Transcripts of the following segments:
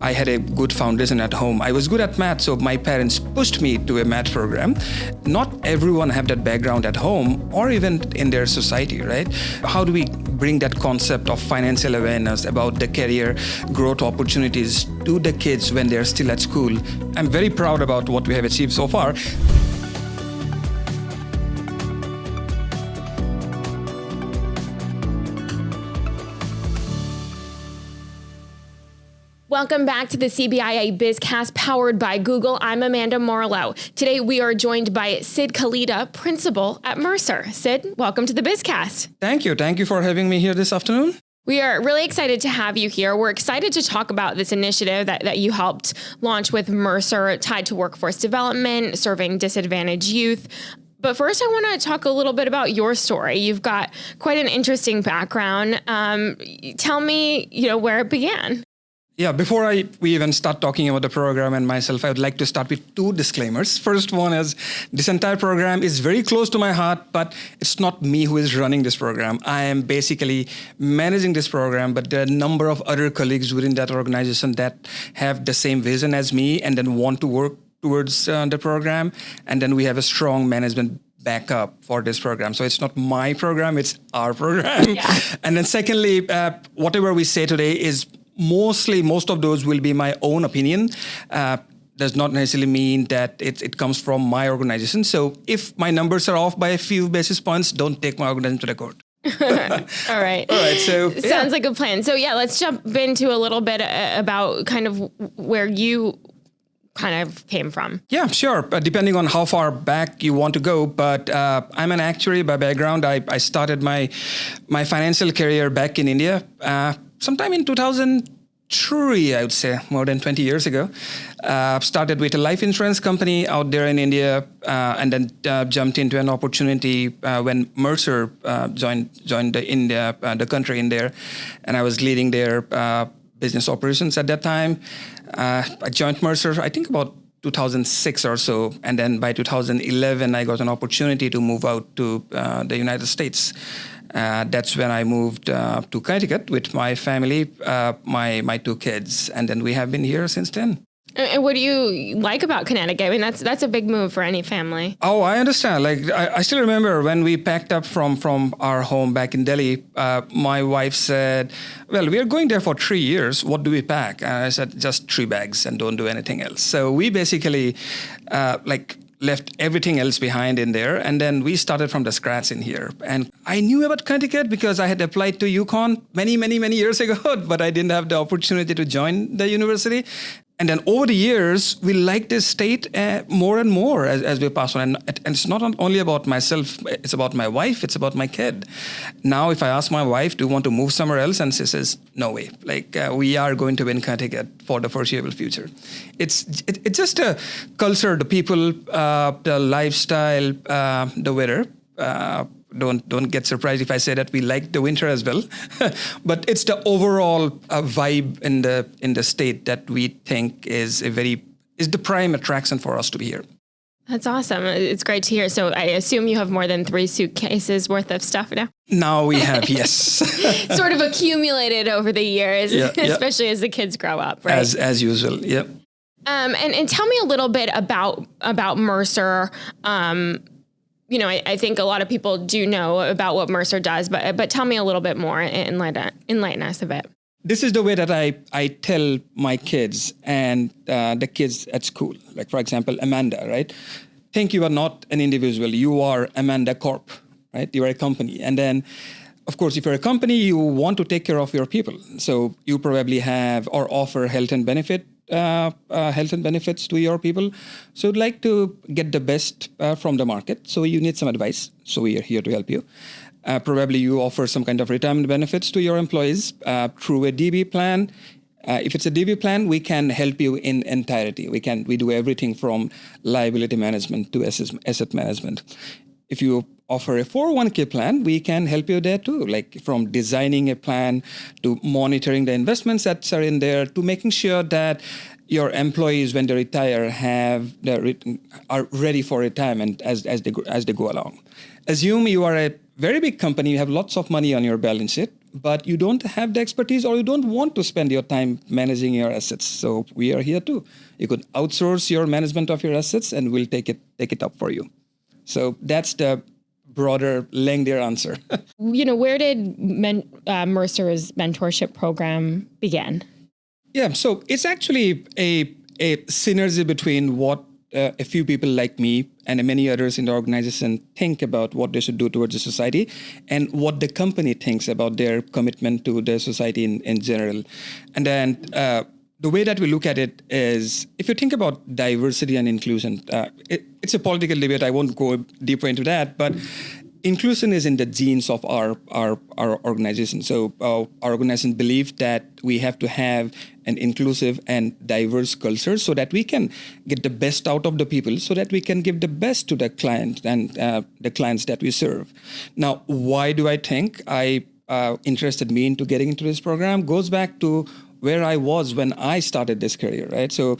I had a good foundation at home. I was good at math, so my parents pushed me to a math program. Not everyone have that background at home or even in their society, right? How do we bring that concept of financial awareness about the career growth opportunities to the kids when they're still at school? I'm very proud about what we have achieved so far. Welcome back to the CBIA BizCast powered by Google. I'm Amanda Morlow. Today we are joined by Sid Kalita, principal at Mercer. Sid, welcome to the BizCast. Thank you. Thank you for having me here this afternoon. We are really excited to have you here. We're excited to talk about this initiative that you helped launch with Mercer, tied to workforce development, serving disadvantaged youth. But first, I want to talk a little bit about your story. You've got quite an interesting background. Tell me, where it began. Yeah, before we even start talking about the program and myself, I would like to start with two disclaimers. First one is this entire program is very close to my heart, but it's not me who is running this program. I am basically managing this program, but there are a number of other colleagues within that organization that have the same vision as me and then want to work towards the program. And then we have a strong management backup for this program. So it's not my program, it's our program. Yeah. And then secondly, whatever we say today is most of those will be my own opinion. Does not necessarily mean that it comes from my organization. So if my numbers are off by a few basis points, don't take my organization to the court. All right. So sounds like a plan. So let's jump into a little bit about kind of where you kind of came from. Yeah, sure. Depending on how far back you want to go. But I'm an actuary by background. I started my financial career back in India. Sometime in 2003, I would say, more than 20 years ago. Started with a life insurance company out there in India, and then jumped into an opportunity when Mercer joined the country in there, and I was leading their business operations at that time. I joined Mercer, I think about 2006 or so, and then by 2011, I got an opportunity to move out to the United States. That's when I moved to Connecticut with my family, my two kids, and then we have been here since then. And what do you like about Connecticut? I mean, that's a big move for any family. Oh, I understand. Like I still remember when we packed up from our home back in Delhi, my wife said, well, we are going there for 3 years. What do we pack? And I said, just 3 bags and don't do anything else. So we basically left everything else behind in there. And then we started from the scratch in here. And I knew about Connecticut because I had applied to UConn many years ago, but I didn't have the opportunity to join the university. And then over the years, we like this state more and more as we pass on. And it's not only about myself, it's about my wife, it's about my kid. Now, if I ask my wife, do you want to move somewhere else? And she says, no way. We are going to be in Connecticut for the foreseeable future. It's just a culture, the people, the lifestyle, the weather. Don't get surprised if I say that we like the winter as well, but it's the overall vibe in the state that we think is the prime attraction for us to be here. That's awesome. It's great to hear. So I assume you have more than 3 suitcases worth of stuff now? Now we have, yes. Sort of accumulated over the years, especially as the kids grow up, right? As usual, yep. And tell me a little bit about Mercer. I think a lot of people do know about what Mercer does, but tell me a little bit more, enlighten us a bit. This is the way that I tell my kids and the kids at school. Like, for example, Amanda, right? Think you are not an individual. You are Amanda Corp, right? You are a company. And then, of course, if you're a company, you want to take care of your people. So you probably have or offer health and benefits to your people. So you'd like to get the best from the market. So you need some advice. So we are here to help you. Probably you offer some kind of retirement benefits to your employees through a DB plan. If it's a DB plan, we can help you in entirety. We do everything from liability management to asset management. If you offer a 401k plan, we can help you there too, like from designing a plan to monitoring the investments that are in there to making sure that your employees, when they retire, are ready for retirement as they go along. Assume you are very big company, you have lots of money on your balance sheet, but you don't have the expertise or you don't want to spend your time managing your assets. So we are here too. You could outsource your management of your assets and we'll take it up for you. So that's the broader, lengthier answer. Where did Mercer's mentorship program begin? Yeah, so it's actually a synergy between what a few people like me and many others in the organization think about what they should do towards the society and what the company thinks about their commitment to the society in general. And then the way that we look at it is, if you think about diversity and inclusion, it's a political debate. I won't go deeper into that, but inclusion is in the genes of our organization. So our organization believes that we have to have an inclusive and diverse culture so that we can get the best out of the people, so that we can give the best to the client and the clients that we serve. Now, why do I think interested me into getting into this program goes back to where I was when I started this career, right? So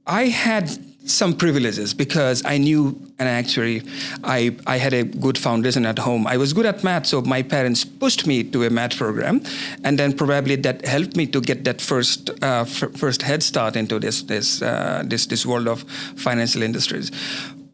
I had some privileges because I knew an actuary. I had a good foundation at home. I was good at math, so my parents pushed me to a math program, and then probably that helped me to get that first head start into this world of financial industries.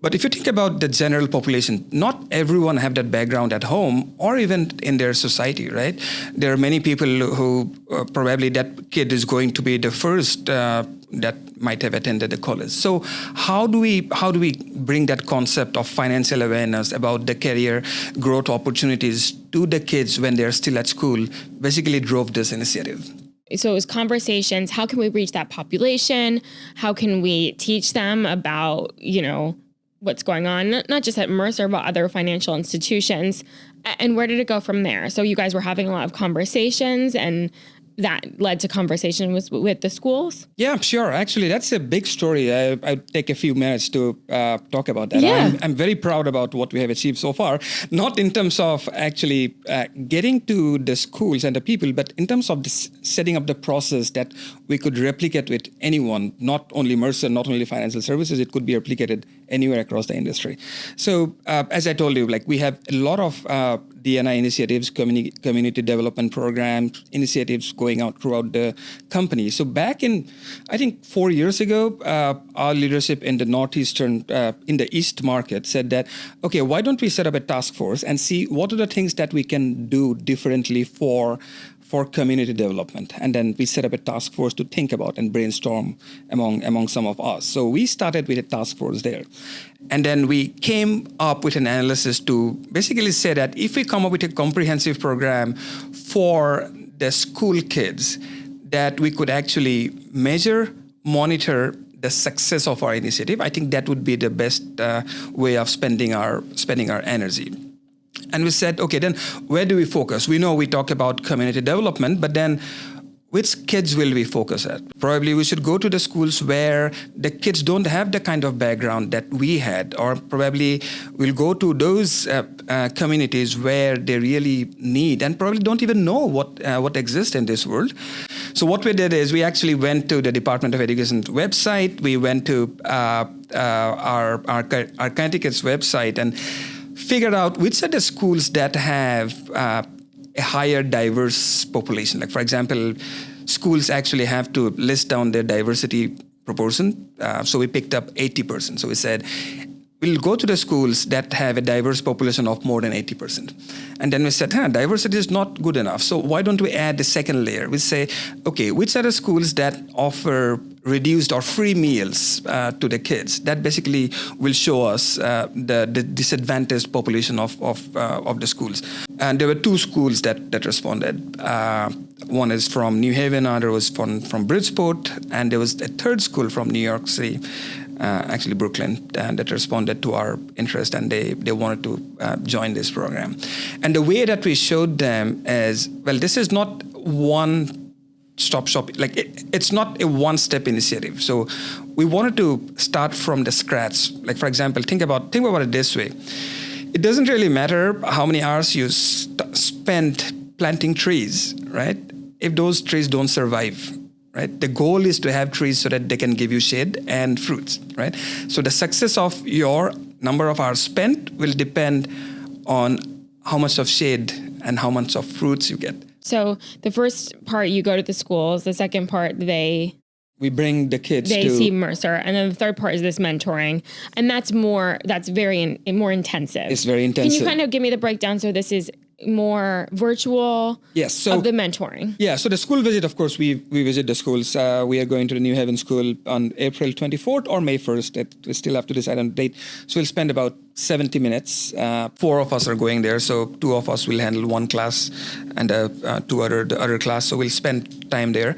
But if you think about the general population, not everyone have that background at home or even in their society, right? There are many people who probably that kid is going to be the first that might have attended the college. So how do we bring that concept of financial awareness about the career growth opportunities to the kids when they're still at school? Basically drove this initiative. So it was conversations. How can we reach that population? How can we teach them about, what's going on, not just at Mercer, but other financial institutions? And where did it go from there? So you guys were having a lot of conversations, and that led to conversation with the schools? Yeah, sure. Actually, that's a big story. I'll take a few minutes to talk about that. Yeah. I'm very proud about what we have achieved so far, not in terms of actually getting to the schools and the people, but in terms of setting up the process that we could replicate with anyone, not only Mercer, not only financial services, it could be replicated anywhere across the industry. So as I told you, we have a lot of D&I initiatives, community development programs, initiatives going out throughout the company. So back in, I think 4 years ago, our leadership in the Northeastern, in the East market said that, okay, why don't we set up a task force and see what are the things that we can do differently for community development. And then we set up a task force to think about and brainstorm among some of us. So we started with a task force there. And then we came up with an analysis to basically say that if we come up with a comprehensive program for the school kids, that we could actually measure, monitor the success of our initiative. I think that would be the best way of spending our energy. And we said, okay, then where do we focus? We know we talk about community development, but then which kids will we focus at? Probably we should go to the schools where the kids don't have the kind of background that we had, or probably we'll go to those communities where they really need and probably don't even know what exists in this world. So what we did is we actually went to the Department of Education's website. We went to our Connecticut's website and figured out which are the schools that have a higher diverse population. Like, for example, schools actually have to list down their diversity proportion. So we picked up 80%. So we said, we'll go to the schools that have a diverse population of more than 80%. And then we said, diversity is not good enough. So why don't we add the second layer? We say, okay, which are the schools that offer reduced or free meals to the kids? That basically will show us the disadvantaged population of the schools. And there were two schools that responded. One is from New Haven, another was from Bridgeport, and there was a third school from New York City, actually Brooklyn, that responded to our interest, and they wanted to join this program. And the way that we showed them is, well, this is not one-stop shop. It's not a one-step initiative. So we wanted to start from the scratch. Like, for example, think about it this way. It doesn't really matter how many hours you spend planting trees, right? If those trees don't survive, right? The goal is to have trees so that they can give you shade and fruits, right? So the success of your number of hours spent will depend on how much of shade and how much of fruits you get. So the first part, you go to the schools. The second part, we bring the kids they to see Mercer, and then the third part is this mentoring, and that's more intensive. It's very intensive. Can you kind of give me the breakdown? So this is more virtual. Yes. So of the mentoring. Yeah. So the school visit, of course, we visit the schools. We are going to the New Haven school on April 24th or May 1st. We still have to decide on the date. So we'll spend about 70 minutes. 4 of us are going there. So 2 of us will handle one class and the other class. So we'll spend time there.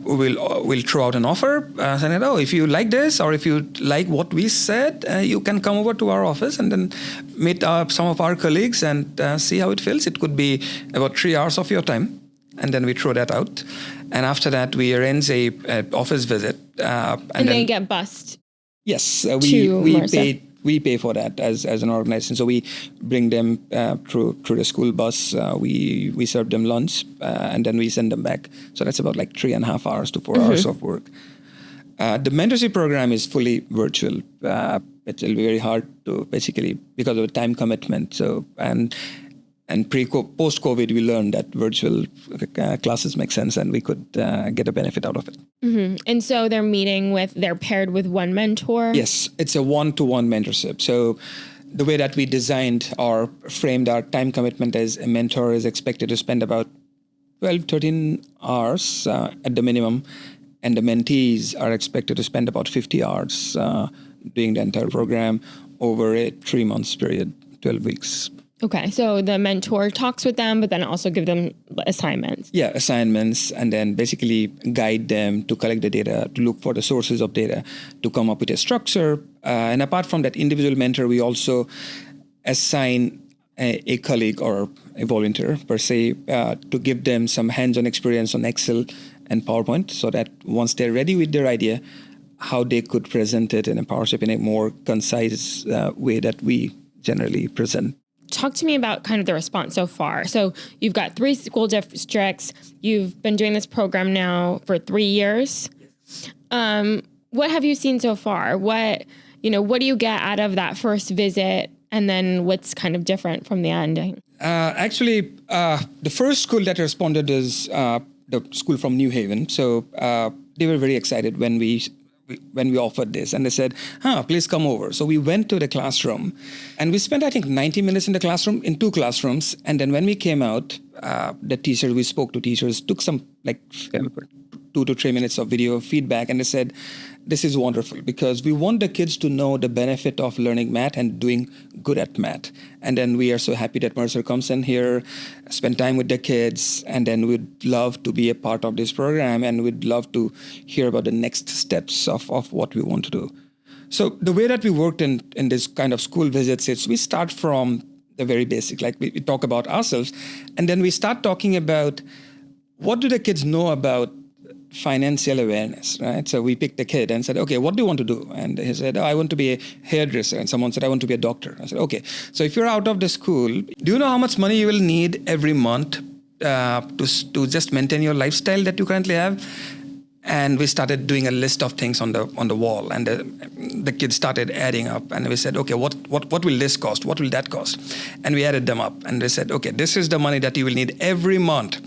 We'll throw out an offer, saying, if you like this or if you like what we said, you can come over to our office and then meet some of our colleagues and see how it feels. It could be about 3 hours of your time, and then we throw that out. And after that, we arrange a office visit. And then they get bused. Yes, we pay for that as an organization. So we bring them through the school bus. We serve them lunch, and then we send them back. So that's about like 3.5 hours to 4 hours of work. The mentorship program is fully virtual. It's very hard to basically because of the time commitment. So and post-COVID, we learned that virtual classes make sense, and we could get a benefit out of it. Mm-hmm. And so they're paired with one mentor? Yes, it's a one-to-one mentorship. So the way that we designed or framed our time commitment as a mentor is expected to spend about 12, 13 hours at the minimum, and the mentees are expected to spend about 50 hours doing the entire program over a 3 months period, 12 weeks. Okay, so the mentor talks with them, but then also give them assignments. Yeah, assignments, and then basically guide them to collect the data, to look for the sources of data, to come up with a structure. And apart from that individual mentor, we also assign a colleague or a volunteer, per se, to give them some hands-on experience on Excel and PowerPoint, so that once they're ready with their idea, how they could present it in a PowerShip in a more concise way that we generally present. Talk to me about kind of the response so far. So you've got 3 school districts. You've been doing this program now for 3 years. What have you seen so far? What do you get out of that first visit? And then what's kind of different from the ending? Actually, the first school that responded is the school from New Haven. So they were very excited when we offered this, and they said, please come over. So we went to the classroom, and we spent, I think, 90 minutes in the classroom, in 2 classrooms. And then when we came out, we spoke to teachers, took some 2 to 3 minutes of video feedback, and they said, this is wonderful because we want the kids to know the benefit of learning math and doing good at math. And then we are so happy that Mercer comes in here, spend time with the kids, and then we'd love to be a part of this program, and we'd love to hear about the next steps of what we want to do. So the way that we worked in this kind of school visits is we start from the very basic, like we talk about ourselves, and then we start talking about what do the kids know about financial awareness, right? So we picked a kid and said, okay, what do you want to do? And he said, I want to be a hairdresser. And someone said, I want to be a doctor. I said, okay, so if you're out of the school, do you know how much money you will need every month to just maintain your lifestyle that you currently have? And we started doing a list of things on the wall, and the kids started adding up. And we said, okay, what will this cost? What will that cost? And we added them up, and they said, okay, this is the money that you will need every month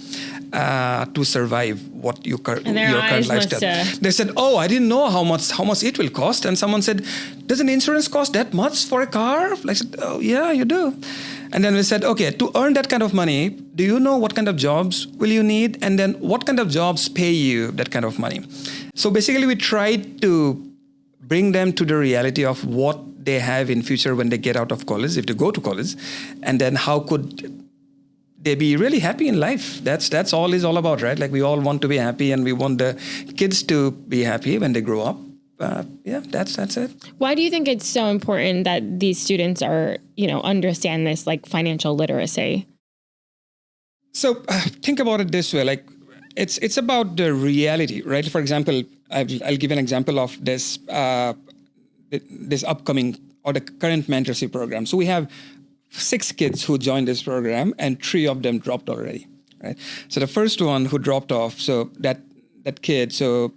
to survive what your current lifestyle. They said, I didn't know how much it will cost. And someone said, does an insurance cost that much for a car? I said, oh yeah, you do. And then we said, okay, to earn that kind of money, do you know what kind of jobs will you need? And then what kind of jobs pay you that kind of money? So basically we tried to bring them to the reality of what they have in future when they get out of college, if they go to college, and then how could they be really happy in life. That's all it's all about, right? Like we all want to be happy, and we want the kids to be happy when they grow up. That's it. Why do you think it's so important that these students are, understand this like financial literacy? So think about it this way, like it's about the reality, right? For example, I'll give an example of this upcoming or the current mentorship program. So we have 6 kids who joined this program, and 3 of them dropped already, right? So the first one who dropped off, so that kid, so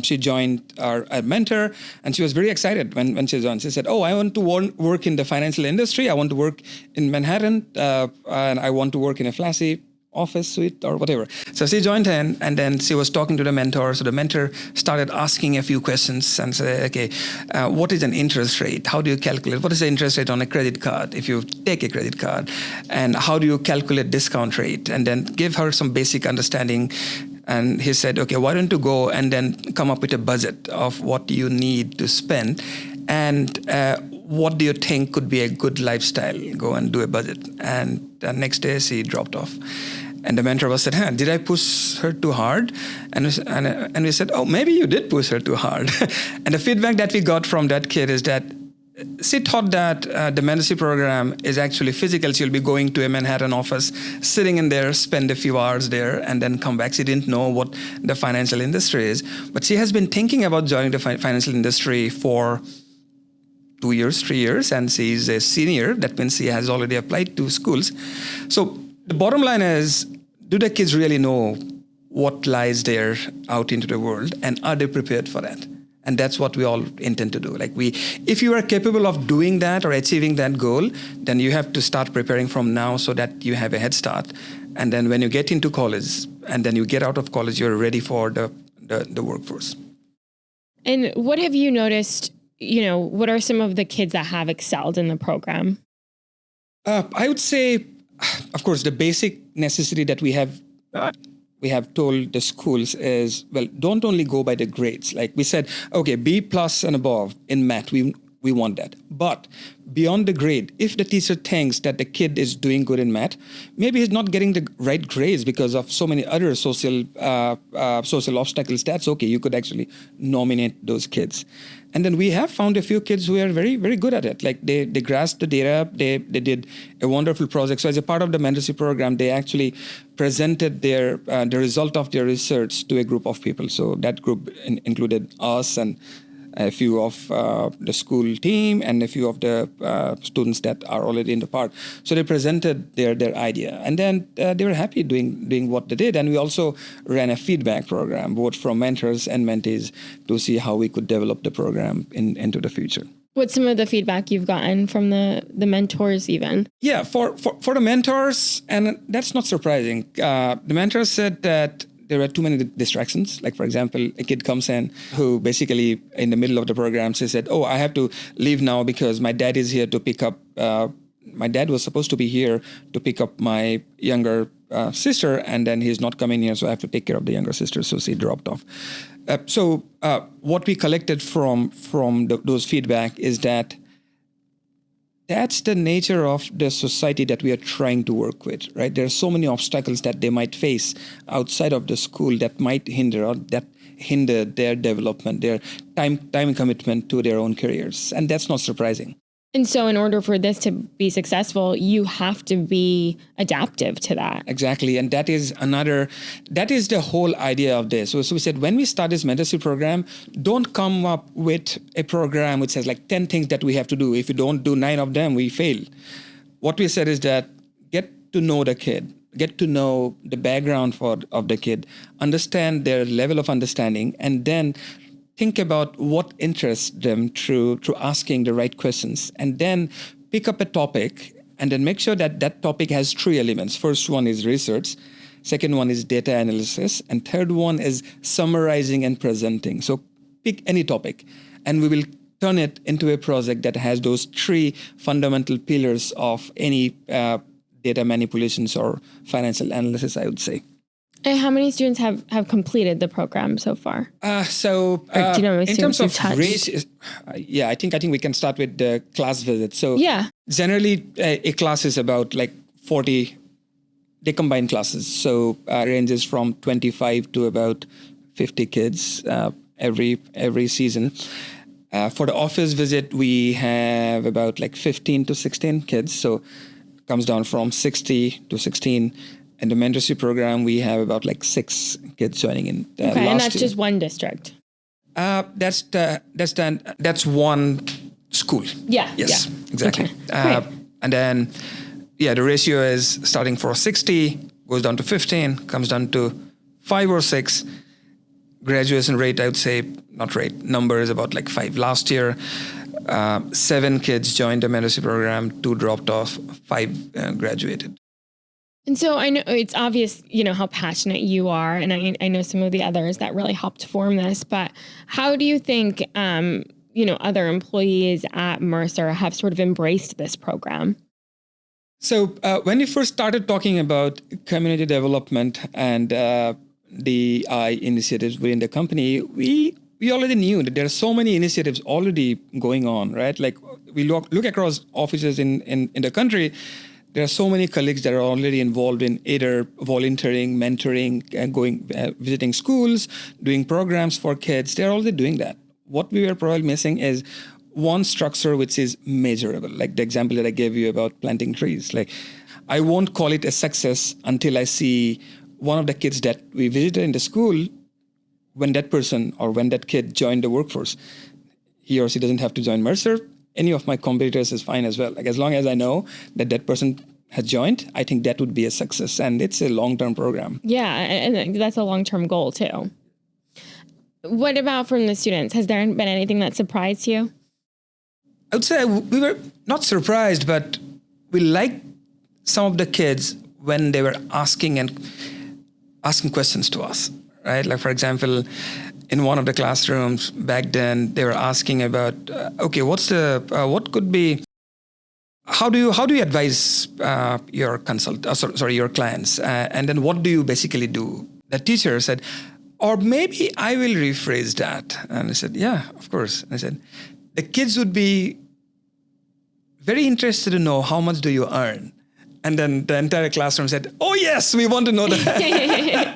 she joined our mentor, and she was very excited when she joined. She said, "Oh, I want to work in the financial industry. I want to work in Manhattan, and I want to work in a flashy office suite or whatever." So she joined in, and then she was talking to the mentor. So the mentor started asking a few questions and said, "Okay, what is an interest rate? How do you calculate? What is the interest rate on a credit card if you take a credit card? And how do you calculate discount rate?" And then give her some basic understanding. And he said, "Okay, why don't you go and then come up with a budget of what you need to spend, and what do you think could be a good lifestyle? Go and do a budget." And the next day she dropped off. And the mentor was said, "Did I push her too hard?" And we said, "Oh, maybe you did push her too hard." And the feedback that we got from that kid is that she thought that the mentorship program is actually physical. She'll be going to a Manhattan office, sitting in there, spend a few hours there, and then come back. She didn't know what the financial industry is. But she has been thinking about joining the financial industry for 2 years, 3 years, and she's a senior. That means she has already applied to schools. So the bottom line is, do the kids really know what lies there out into the world, and are they prepared for that? And that's what we all intend to do. If you are capable of doing that or achieving that goal, then you have to start preparing from now so that you have a head start. And then when you get into college and then you get out of college, you're ready for the workforce. And what have you noticed, what are some of the kids that have excelled in the program? I would say, of course, the basic necessity that we have told the schools is, well, don't only go by the grades. Like we said, okay, B+ and above in math, we want that. But beyond the grade, if the teacher thinks that the kid is doing good in math, maybe he's not getting the right grades because of so many other social obstacles, that's okay. You could actually nominate those kids. And then we have found a few kids who are very, very good at it. Like they grasped the data, they did a wonderful project. So as a part of the mentorship program, they actually presented the result of their research to a group of people. So that group included us and a few of the school team and a few of the students that are already in the part. So they presented their idea, and then they were happy doing what they did. And we also ran a feedback program, both from mentors and mentees, to see how we could develop the program into the future. What's some of the feedback you've gotten from the mentors even? Yeah, for the mentors, and that's not surprising. The mentors said that there were too many distractions. Like, for example, a kid comes in who basically in the middle of the program, she said, "Oh, I have to leave now because my dad is here to pick up, my dad was supposed to be here to pick up my younger sister, and then he's not coming here, so I have to take care of the younger sister." So she dropped off. So what we collected from those feedback is that that's the nature of the society that we are trying to work with, right? There are so many obstacles that they might face outside of the school that might hinder their development, their time commitment to their own careers. And that's not surprising. And so in order for this to be successful, you have to be adaptive to that. Exactly. And that is the whole idea of this. So we said, when we start this mentorship program, don't come up with a program which says like 10 things that we have to do. If you don't do 9 of them, we fail. What we said is that get to know the kid, get to know the background of the kid, understand their level of understanding, and then think about what interests them through asking the right questions, and then pick up a topic and then make sure that that topic has 3 elements. First one is research. Second one is data analysis. And third one is summarizing and presenting. So pick any topic and we will turn it into a project that has those 3 fundamental pillars of any data manipulations or financial analysis, I would say. And how many students have completed the program so far? In terms of race, I think we can start with the class visit. So generally a class is about like 40, they combine classes. So ranges from 25 to about 50 kids every season. For the office visit, we have about like 15 to 16 kids. So it comes down from 60 to 16. In the mentorship program, we have about like 6 kids joining in. Okay, and that's just one district. That's one school. Yeah. Yes, yeah. exactly. Okay. And then, the ratio is starting for 60, goes down to 15, comes down to 5 or 6. graduation rate, I would say, not rate, number is about like 5. Last year, 7 kids joined the mentorship program, 2 dropped off, 5 graduated. And so I know it's obvious, how passionate you are. And I know some of the others that really helped form this, but how do you think, other employees at Mercer have sort of embraced this program? So when we first started talking about community development and DEI initiatives within the company, we already knew that there are so many initiatives already going on, right? Like we look across offices in the country, there are so many colleagues that are already involved in either volunteering, mentoring, visiting schools, doing programs for kids. They're already doing that. What we were probably missing is one structure which is measurable, like the example that I gave you about planting trees. Like, I won't call it a success until I see one of the kids that we visited in the school, when that person or when that kid joined the workforce, he or she doesn't have to join Mercer. Any of my competitors is fine as well. Like, as long as I know that that person has joined, I think that would be a success. And it's a long-term program. Yeah, and that's a long-term goal too. What about from the students? Has there been anything that surprised you? I would say we were not surprised, but we liked some of the kids when they were asking questions to us, right? Like, for example, in one of the classrooms back then, they were asking about, what could be, how do you advise your your clients, and then what do you basically do? The teacher said, or maybe I will rephrase that, and I said, yeah, of course. And I said, the kids would be very interested to know how much do you earn, and then the entire classroom said, oh yes, we want to know that.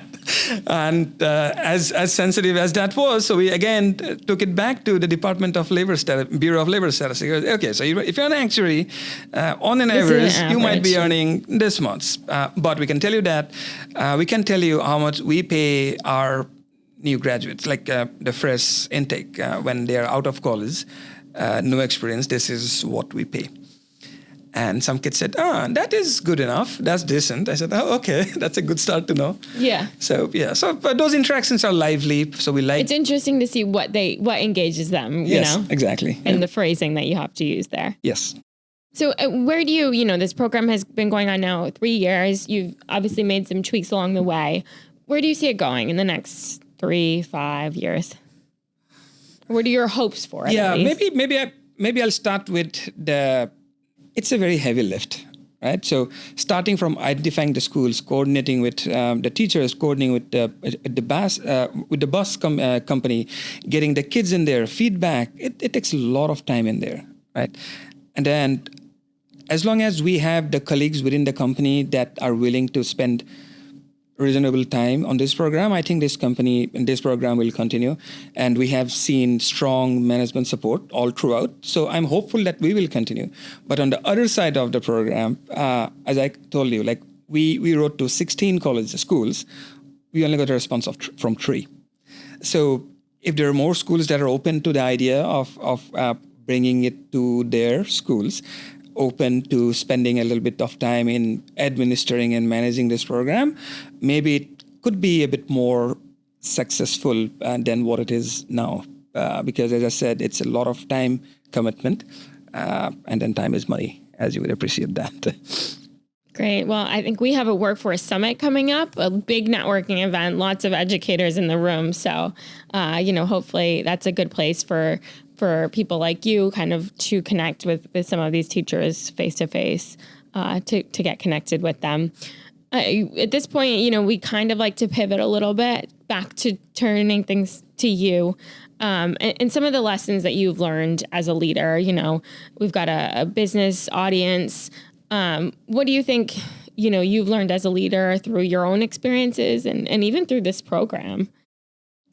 And as sensitive as that was, so we again took it back to the Department of Labor Bureau of Labor Statistics. Okay, so if you're an actuary, on an average, you might be earning this much. But we can tell you that, we can tell you how much we pay our new graduates, like the fresh intake, when they're out of college, no experience, this is what we pay. And some kids said, that is good enough. That's decent. I said, okay, that's a good start to know. Yeah. So but those interactions are lively. So we like. It's interesting to see what engages them, you know? Exactly. And the phrasing that you have to use there. Yes. So where do you, this program has been going on now 3 years. You've obviously made some tweaks along the way. Where do you see it going in the next 3-5 years? What are your hopes for it? Yeah, maybe I'll start with it's a very heavy lift, right? So starting from identifying the schools, coordinating with the teachers, coordinating with the bus company, getting the kids in there, feedback. It takes a lot of time in there, right? And then as long as we have the colleagues within the company that are willing to spend reasonable time on this program, I think this program will continue. And we have seen strong management support all throughout. So I'm hopeful that we will continue. But on the other side of the program, as I told you, like we wrote to 16 schools. We only got a response from 3. So if there are more schools that are open to the idea of bringing it to their schools, open to spending a little bit of time in administering and managing this program, maybe it could be a bit more successful than what it is now. Because as I said, it's a lot of time commitment, and then time is money, as you would appreciate that. Great. Well, I think we have a workforce summit coming up, a big networking event, lots of educators in the room. So, hopefully that's a good place for people like you kind of to connect with some of these teachers face to face, to get connected with them. At this point, we kind of like to pivot a little bit back to turning things to you. And some of the lessons that you've learned as a leader. We've got a business audience. What do you think, you've learned as a leader through your own experiences and even through this program?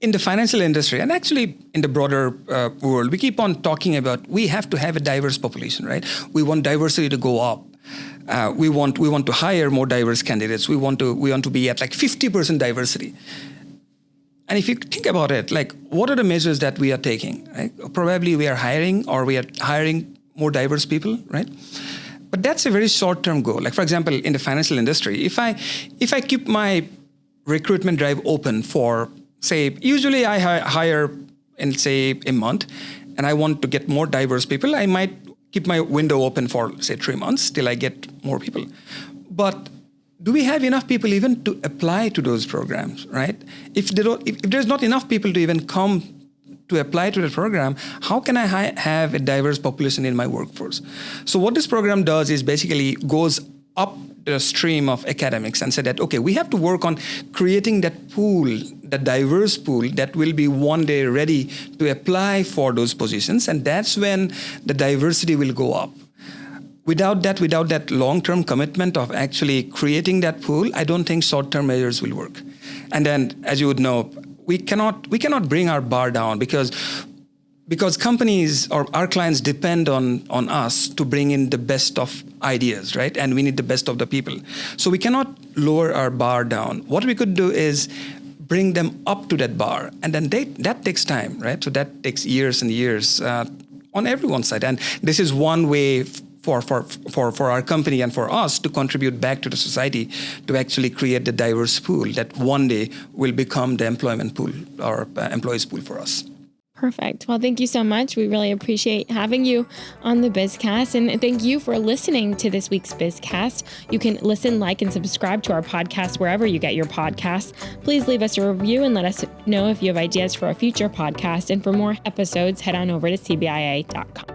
In the financial industry, and actually in the broader world, we keep on talking about we have to have a diverse population, right? We want diversity to go up. We want to hire more diverse candidates. We want to be at like 50% diversity. And if you think about it, like what are the measures that we are taking? Right? Probably we are hiring more diverse people, right? But that's a very short-term goal. Like for example, in the financial industry, if I keep my recruitment drive open for say, usually I hire in, say, a month, and I want to get more diverse people, I might keep my window open for, say, 3 months till I get more people. But do we have enough people even to apply to those programs, right? If there's not enough people to even come to apply to the program, how can I have a diverse population in my workforce? So what this program does is basically goes up the stream of academics and say that, okay, we have to work on creating that pool, the diverse pool that will be one day ready to apply for those positions. And that's when the diversity will go up. Without that long-term commitment of actually creating that pool, I don't think short-term measures will work. And then, as you would know, we cannot bring our bar down because companies or our clients depend on us to bring in the best of ideas, right? And we need the best of the people. So we cannot lower our bar down. What we could do is bring them up to that bar. And then that takes time, right? So that takes years and years on everyone's side. And this is one way for our company and for us to contribute back to the society to actually create the diverse pool that one day will become the employment pool or employees pool for us. Perfect. Well, thank you so much. We really appreciate having you on the BizCast. And thank you for listening to this week's BizCast. You can listen, like, and subscribe to our podcast wherever you get your podcasts. Please leave us a review and let us know if you have ideas for a future podcast. And for more episodes, head on over to CBIA.com.